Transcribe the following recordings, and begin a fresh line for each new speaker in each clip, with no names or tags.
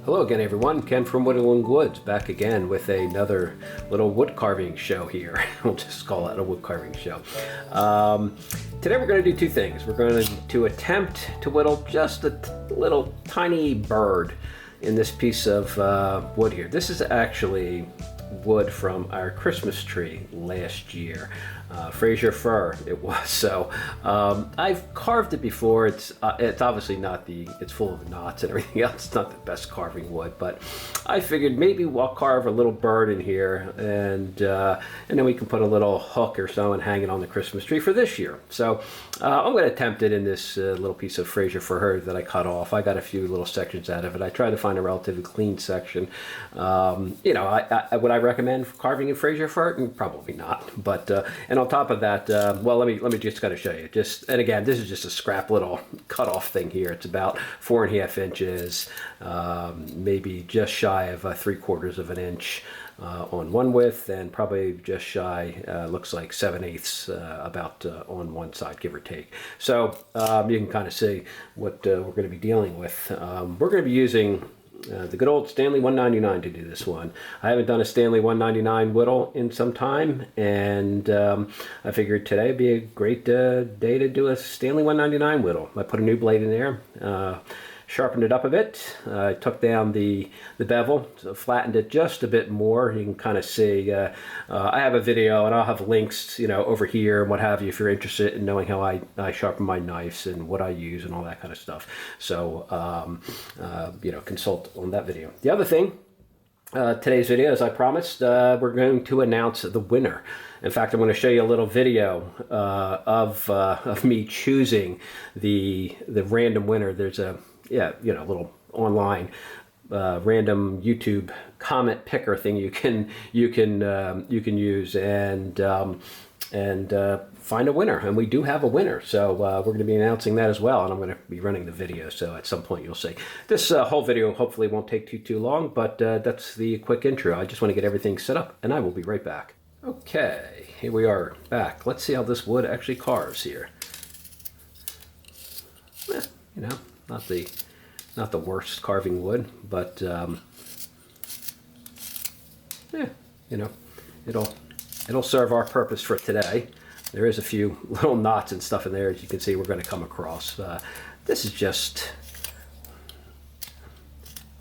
Hello again, everyone. Ken from Whittling Woods back again with another little wood carving show here. We'll just call it a wood carving show. Today we're going to do two things. We're going to attempt to whittle just a little tiny bird in this piece of wood here. This is actually wood from our Christmas tree last year. Frasier Fir it was. So I've carved it before. It's obviously not it's full of knots and everything else. It's not the best carving wood, but I figured maybe we'll carve a little bird in here, and then we can put a little hook or so and hang it on the Christmas tree for this year. So I'm going to attempt it in this little piece of Frasier Fir that I cut off. I got a few little sections out of it. I tried to find a relatively clean section. Would I recommend carving in Frasier Fir? Probably not. But and on top of that, well, let me just kind of show you. And again, this is just a scrap little cut off thing here. It's about 4.5 inches, maybe just shy of 3/4 of an inch on one width, and probably just shy, looks like 7/8 about on one side, give or take. So you can kind of see what we're going to be dealing with. We're going to be using the good old Stanley 199 to do this one. I haven't done a Stanley 199 whittle in some time, and I figured today would be a great day to do a Stanley 199 whittle. I put a new blade in there, sharpened it up a bit. I took down the bevel, so flattened it just a bit more. You can kind of see, I have a video, and I'll have links, over here and what have you, if you're interested in knowing how I sharpen my knives and what I use and all that kind of stuff. So, consult on that video. The other thing, today's video, as I promised, we're going to announce the winner. In fact, I'm going to show you a little video of me choosing the random winner. There's a little online random YouTube comment picker thing you can use and find a winner, and we do have a winner. So we're going to be announcing that as well, and I'm going to be running the video. So at some point you'll see. This whole video hopefully won't take too long, but that's the quick intro. I just want to get everything set up, and I will be right back. Okay, here we are back. Let's see how this wood actually carves here. Not the worst carving wood, but it'll serve our purpose for today. There is a few little knots and stuff in there, as you can see, we're going to come across. This is just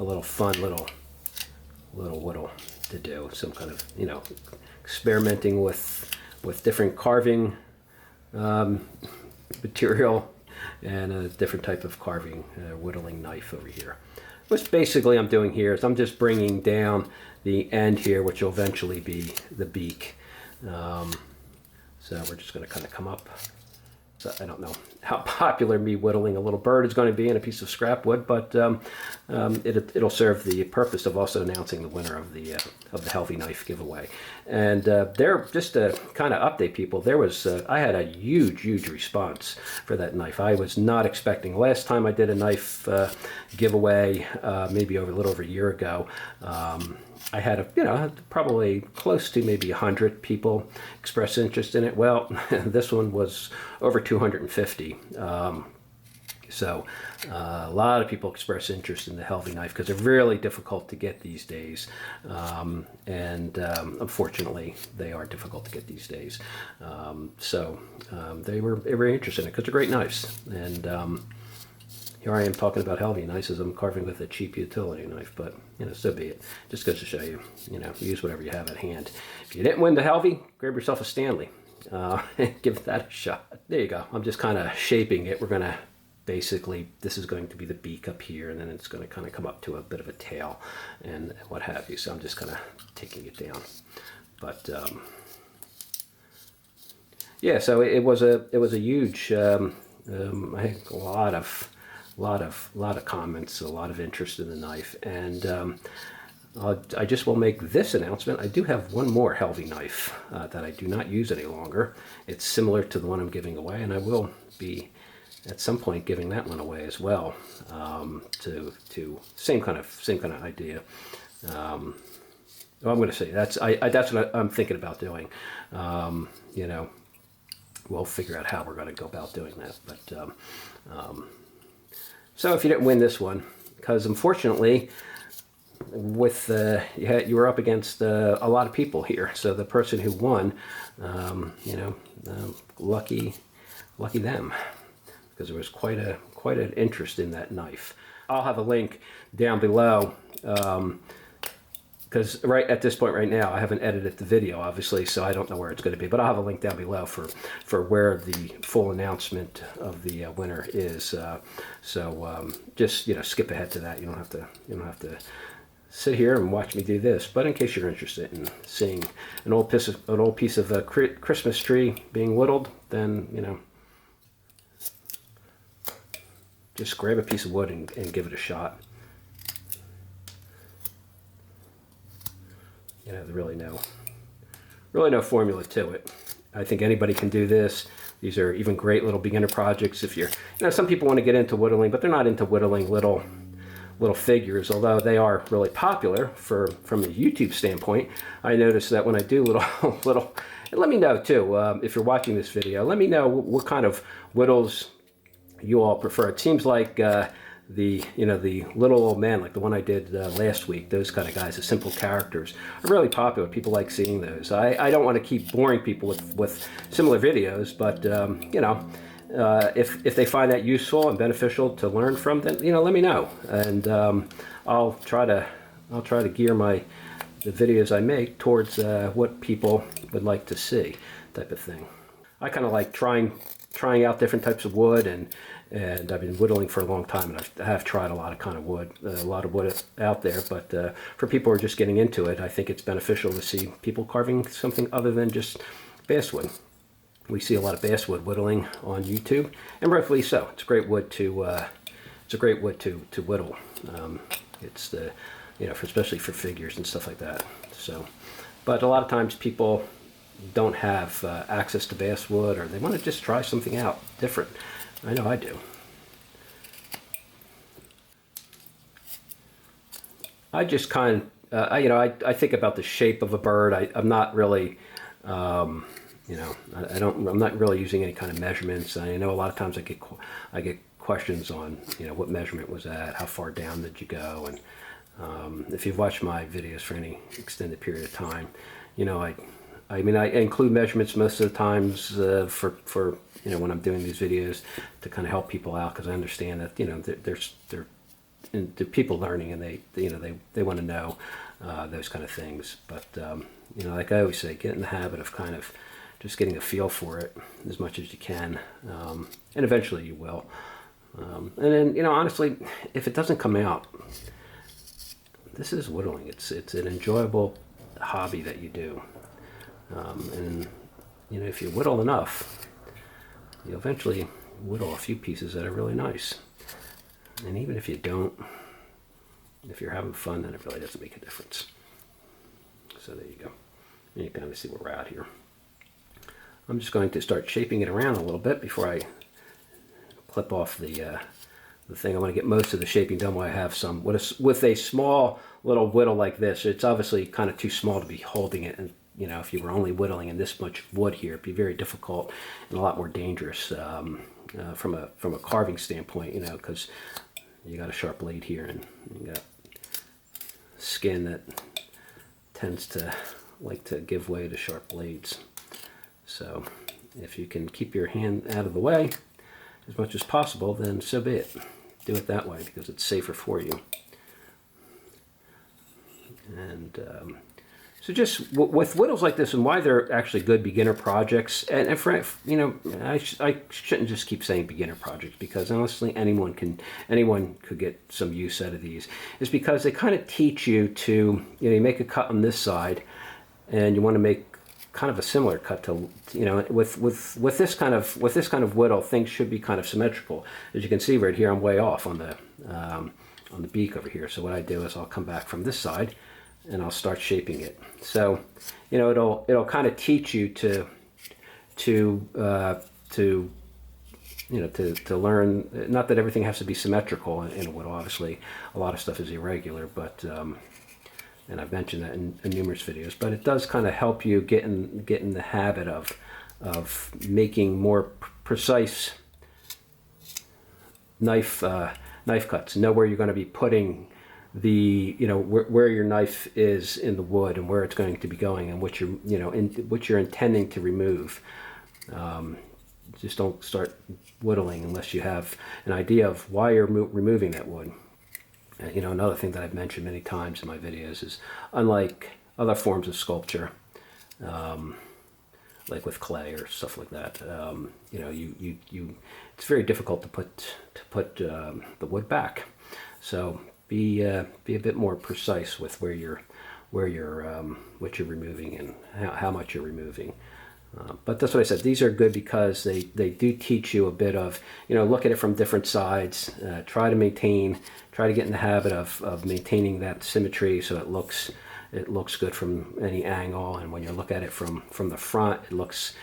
a little fun little whittle to do. Some kind of experimenting with different carving material and a different type of carving whittling knife over here. What basically I'm doing here is I'm just bringing down the end here, which will eventually be the beak. So we're just going to kind of come up. So I don't know how popular me whittling a little bird is going to be in a piece of scrap wood, but it'll serve the purpose of also announcing the winner of the Helvie knife giveaway. And there, just to kind of update people, there was I had a huge response for that knife. I was not expecting. Last time I did a knife giveaway, maybe a little over a year ago, I had probably close to maybe 100 people express interest in it. Well, this one was over 250. So a lot of people express interest in the Helvie knife because they're really difficult to get these days. Unfortunately, they are difficult to get these days. They were very interested in it because they're great knives. And here I am talking about Helvie knives as I'm carving with a cheap utility knife, but so be it. Just goes to show you, use whatever you have at hand. If you didn't win the Helvie, grab yourself a Stanley. Give that a shot. There you go. I'm just kind of shaping it. We're going to basically, this is going to be the beak up here, and then it's going to kind of come up to a bit of a tail and what have you. So I'm just kind of taking it down. But so it was a huge. I think a lot of comments, a lot of interest in the knife, and I just will make this announcement. I do have one more Helvie knife that I do not use any longer. It's similar to the one I'm giving away, and I will be at some point giving that one away as well. To same kind of idea. I'm going to say that's what I'm thinking about doing. We'll figure out how we're going to go about doing that, but. So if you didn't win this one, because unfortunately you were up against a lot of people here. So the person who won, lucky them, because there was quite an interest in that knife. I'll have a link down below, because right at this point right now, I haven't edited the video, obviously, so I don't know where it's going to be. But I'll have a link down below for where the full announcement of the winner is. Just skip ahead to that. You don't have to sit here and watch me do this. But in case you're interested in seeing an old piece of a Christmas tree being whittled, then just grab a piece of wood and give it a shot. There's really no formula to it. I think anybody can do this. These are even great little beginner projects. If some people want to get into whittling, but they're not into whittling little figures, although they are really popular from a YouTube standpoint. I noticed that when I do little, and let me know too, if you're watching this video, let me know what kind of whittles you all prefer. It seems like the little old man, like the one I did last week, those kind of guys, the simple characters, are really popular. People like seeing those. I don't want to keep boring people with similar videos, but if they find that useful and beneficial to learn from, then let me know, and I'll try to gear the videos I make towards what people would like to see, type of thing. I kind of like trying out different types of wood, and I've been whittling for a long time, and I have tried a lot of wood out there. But for people who are just getting into it, I think it's beneficial to see people carving something other than just basswood. We see a lot of basswood whittling on YouTube, and rightfully so. It's a great wood to whittle. It's especially for figures and stuff like that. So, but a lot of times people don't have access to basswood, or they want to just try something out different. I know I do. I just kind of, I think about the shape of a bird. I'm not really, I'm not really using any kind of measurements. I know a lot of times I get questions on, what measurement was that, how far down did you go, and if you've watched my videos for any extended period of time, I include measurements most of the times for when I'm doing these videos to kind of help people out, because I understand that they're people learning, and they want to know those kind of things. But like I always say, get in the habit of kind of just getting a feel for it as much as you can, and eventually you will. And then honestly, if it doesn't come out, this is whittling. It's an enjoyable hobby that you do. And if you whittle enough, you'll eventually whittle a few pieces that are really nice. And even if you don't, if you're having fun, then it really doesn't make a difference. So there you go. And you can kind of see where we're at here. I'm just going to start shaping it around a little bit before I clip off the thing. I want to get most of the shaping done while I have some. With a small little whittle like this, it's obviously kind of too small to be holding it, and if you were only whittling in this much wood here, it'd be very difficult and a lot more dangerous from a carving standpoint, because you got a sharp blade here, and you got skin that tends to like to give way to sharp blades. So if you can keep your hand out of the way as much as possible, then so be it. Do it that way because it's safer for you. And so just with whittles like this, and why they're actually good beginner projects, and for, I shouldn't just keep saying beginner projects, because honestly anyone could get some use out of these, is because they kind of teach you to, you make a cut on this side, and you want to make kind of a similar cut to, with this kind of whittle, things should be kind of symmetrical. As you can see right here, I'm way off on the beak over here. So what I do is I'll come back from this side, and I'll start shaping it. So, it'll kind of teach you to learn, not that everything has to be symmetrical in a whittle. Obviously, a lot of stuff is irregular, but and I've mentioned that in numerous videos. But it does kind of help you get in the habit of making more precise knife cuts. Know where you're going to be putting the, you know, where your knife is in the wood and where it's going to be going and what you're, you know, what you're intending to remove. Just don't start whittling unless you have an idea of why you're removing that wood. You know, another thing that I've mentioned many times in my videos is, unlike other forms of sculpture, like with clay or stuff like that, you know, it's very difficult to put the wood back. So be a bit more precise with what you're removing and how much you're removing. But that's what I said. These are good because they do teach you a bit of, you know, look at it from different sides. Try to get in the habit of maintaining that symmetry so it looks good from any angle. And when you look at it from the front, it looks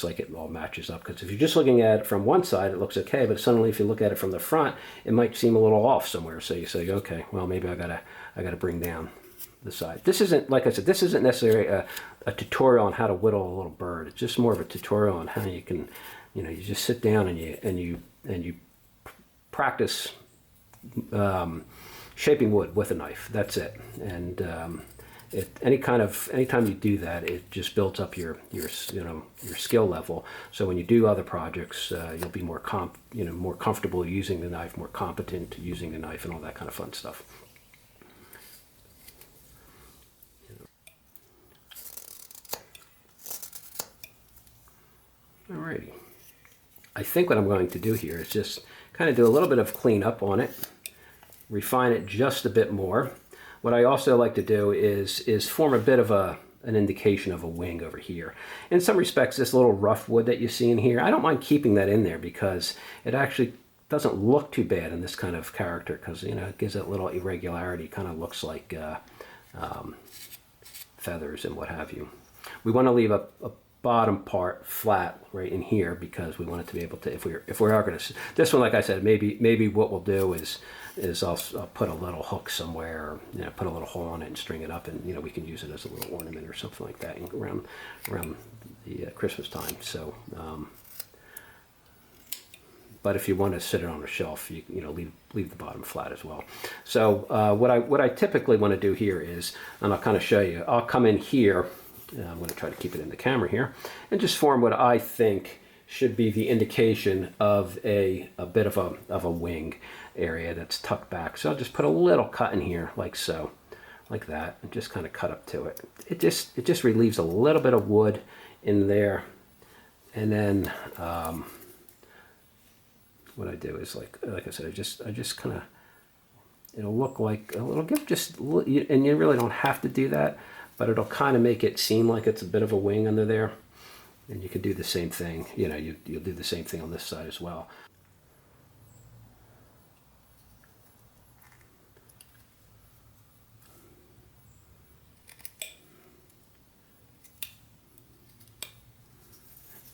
like it all matches up. Because if you're just looking at it from one side, it looks okay. But suddenly, if you look at it from the front, it might seem a little off somewhere. So you say, okay, well, maybe I gotta bring down the side. This isn't, like I said, this isn't necessarily a tutorial on how to whittle a little bird. It's just more of a tutorial on how you can, you know, you just sit down and you practice shaping wood with a knife. That's it. And anytime you do that, it just builds up your skill level. So when you do other projects, you'll be more comfortable using the knife, more competent using the knife, and all that kind of fun stuff. Alrighty. I think what I'm going to do here is just kind of do a little bit of cleanup on it, refine it just a bit more. What I also like to do is form a bit of an indication of a wing over here. In some respects, this little rough wood that you see in here, I don't mind keeping that in there because it actually doesn't look too bad in this kind of character, because, you know, it gives it a little irregularity, kind of looks like feathers and what have you. We want to leave a bottom part flat right in here because we want it to be able to, if we are going to, this one, like I said, maybe what we'll do is I'll put a little hook somewhere, or, you know, put a little hole on it and string it up, and, you know, we can use it as a little ornament or something like that around the Christmas time. So but if you want to sit it on a shelf, you know, leave the bottom flat as well. So what I typically want to do here is, and I'll kind of show you, I'll come in here. I'm going to try to keep it in the camera here and just form what I think should be the indication of a bit of a wing area that's tucked back. So I'll just put a little cut in here, like so, like that, and just kind of cut up to it. It just relieves a little bit of wood in there. And then what I do is, like I said, I just kind of, it'll give just, and you really don't have to do that, but it'll kind of make it seem like it's a bit of a wing under there. And you can do the same thing, you know, you'll do the same thing on this side as well.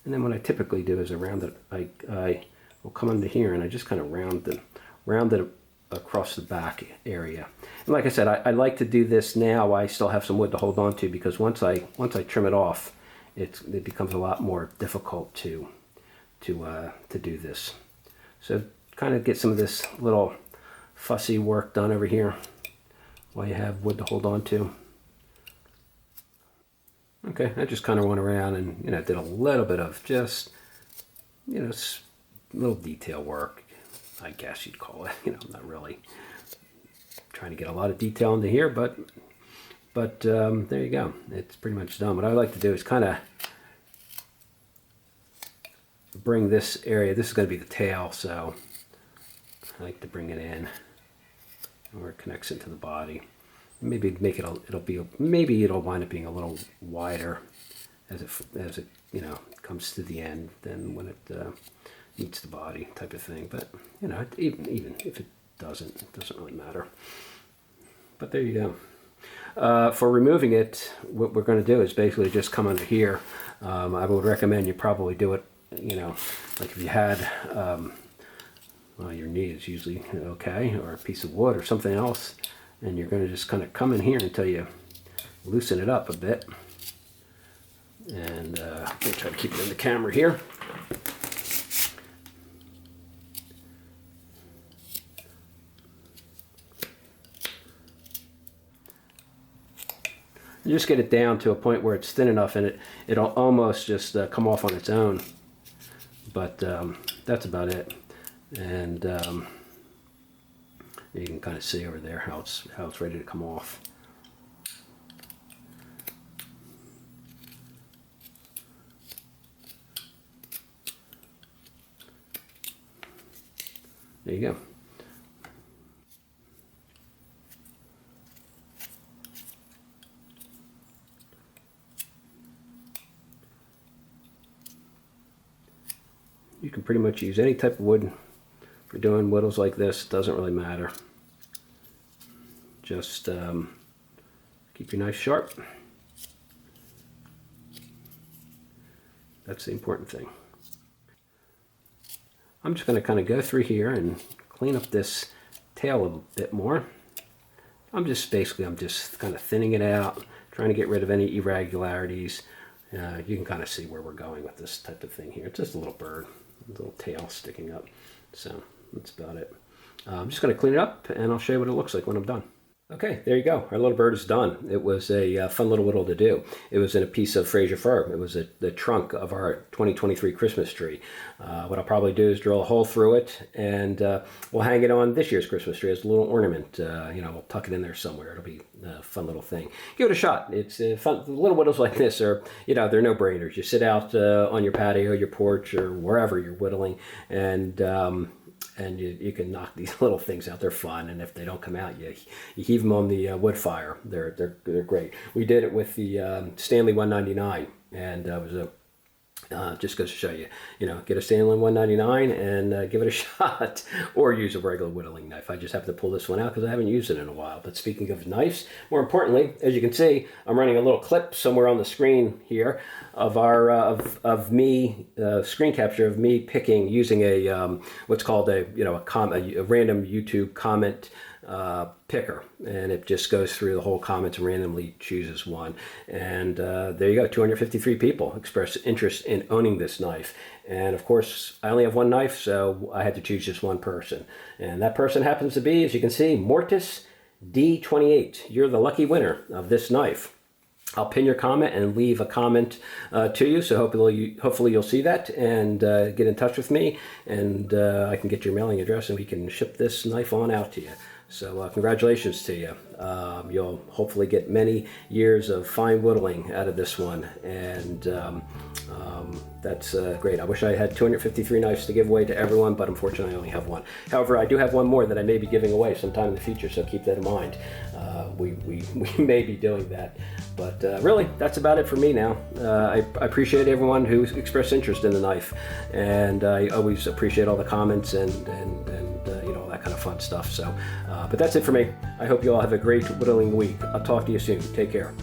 And then what I typically do is around it, I will come under here and I just kind of round it across the back area. And like I said, I like to do this now. I still have some wood to hold on to, because once I trim it off, it becomes a lot more difficult to do this. So kind of get some of this little fussy work done over here while you have wood to hold on to. Okay, I just kind of went around and, you know, did a little bit of just, you know, little detail work, I guess you'd call it. You know, I'm not really trying to get a lot of detail into here, but there you go. It's pretty much done. What I like to do is kind of bring this area. This is going to be the tail, so I like to bring it in where it connects into the body. Maybe make it. Maybe it'll wind up being a little wider as it you know, comes to the end than when it meets the body, type of thing. But, you know, even if it doesn't really matter. But there you go. For removing it, what we're going to do is basically just come under here. I would recommend you probably do it, you know, like if you had, well, your knee is usually okay, or a piece of wood or something else, and you're going to just kind of come in here until you loosen it up a bit. And I'm going to try to keep it in the camera here. You just get it down to a point where it's thin enough and it'll almost just come off on its own. But that's about it. And you can kind of see over there how it's ready to come off. There you go. You can pretty much use any type of wood for doing whittles like this. It doesn't really matter. Just keep your knife sharp. That's the important thing. I'm just going to kind of go through here and clean up this tail a bit more. I'm just kind of thinning it out, trying to get rid of any irregularities. You can kind of see where we're going with this type of thing here. It's just a little bird, a little tail sticking up. So that's about it. I'm just going to clean it up and I'll show you what it looks like when I'm done. Okay, there you go. Our little bird is done. It was a fun little whittle to do. It was in a piece of Frasier Fir. It was the trunk of our 2023 Christmas tree. What I'll probably do is drill a hole through it, and we'll hang it on this year's Christmas tree as a little ornament. We'll tuck it in there somewhere. It'll be a fun little thing. Give it a shot. It's fun. Little whittles like this are, they're no-brainers. You sit out on your patio, your porch, or wherever you're whittling, and you can knock these little things out. They're fun, and if they don't come out, you heave them on the wood fire. They're great. We did it with the Stanley 199, and it was just goes to show you, get a Stanley 199 and give it a shot, or use a regular whittling knife. I just have to pull this one out because I haven't used it in a while. But speaking of knives, more importantly, as you can see, I'm running a little clip somewhere on the screen here of our me screen capture of me picking using a what's called a random YouTube comment picker, and it just goes through the whole comments and randomly chooses one. And there you go, 253 people expressed interest in owning this knife. And of course, I only have one knife, so I had to choose just one person. And that person happens to be, as you can see, Mortis D28. You're the lucky winner of this knife. I'll pin your comment and leave a comment to you, so hopefully you'll see that and get in touch with me, and I can get your mailing address and we can ship this knife on out to you. So congratulations to you. You'll hopefully get many years of fine whittling out of this one, and that's great. I wish I had 253 knives to give away to everyone, but unfortunately I only have one. However, I do have one more that I may be giving away sometime in the future, so keep that in mind. We may be doing that. But really, that's about it for me now. I appreciate everyone who expressed interest in the knife, and I always appreciate all the comments and all that kind of fun stuff. So, but that's it for me. I hope you all have a great whittling week. I'll talk to you soon. Take care.